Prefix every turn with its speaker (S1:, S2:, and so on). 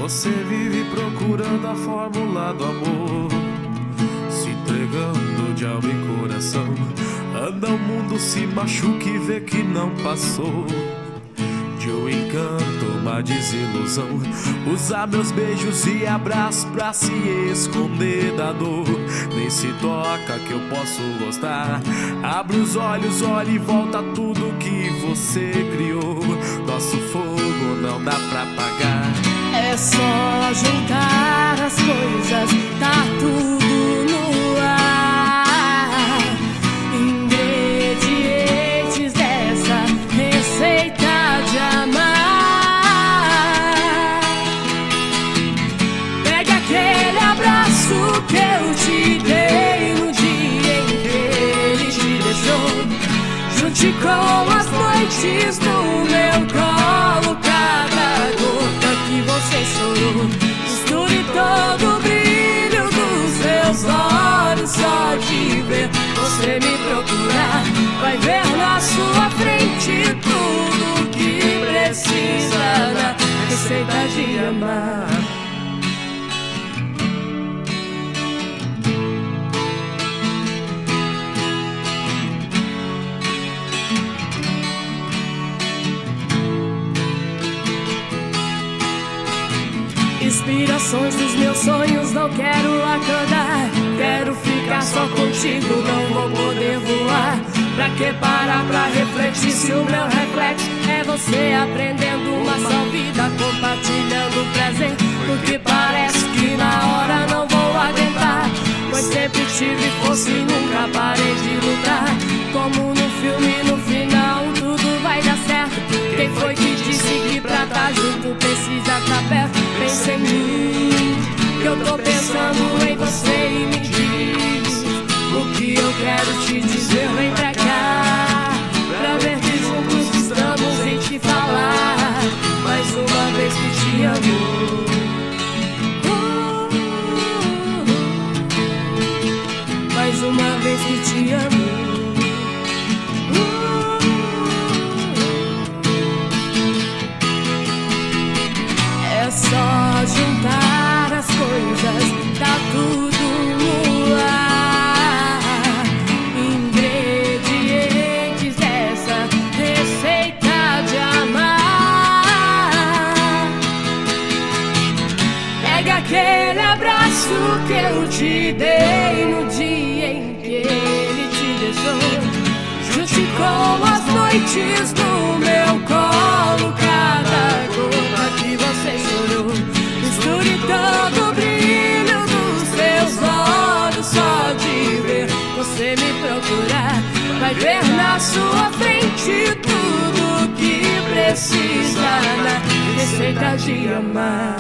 S1: Você vive procurando a fórmula do amor, se entregando de alma e coração. Anda o mundo, se machuca e vê que não passou de um encanto, uma desilusão. Usa meus beijos e abraços pra se esconder da dor. Nem se toca que eu posso gostar. Abre os olhos, olha e volta tudo que você criou. Nosso fogo não dá pra apagar.
S2: É só juntar as coisas, tá tudo no ar. Ingredientes dessa receita de amar. Pega aquele abraço que eu te dei no dia em que ele te deixou. Junte com as noites no meu colo, cada gota que você chorou. Misture todo o brilho dos seus olhos, só de ver você me procurar. Vai ver na sua frente tudo que precisa na receita de amar. Inspirações dos meus sonhos, não quero acordar. Quero ficar só contigo, não vou poder voar. Pra que parar pra refletir se o meu reflexo é você aprendendo uma só vida, compartilhando o prazer. Porque parece que na hora não vou aguentar, pois sempre tive força e nunca parei de lutar. Como no filme, no final tudo vai dar certo. Quem foi que disse que pra tá junto precisa tá perto? Pensa em mim, que eu tô pensando em você e me diz o que eu quero te dizer. Vem pra cá, pra ver que juntos estamos em te falar mais uma vez que te amo. Mais uma vez que te amo. É só juntar as coisas, tá tudo no ar. Ingredientes dessa receita de amar. Pega aquele abraço que eu te dei no dia em que ele te deixou. Junte com as noites no meu colo, cada gota que você chorou. Misture todo o brilho dos seus olhos, só de ver você me procurar. Vai ver na sua frente tudo que precisa na receita de amar.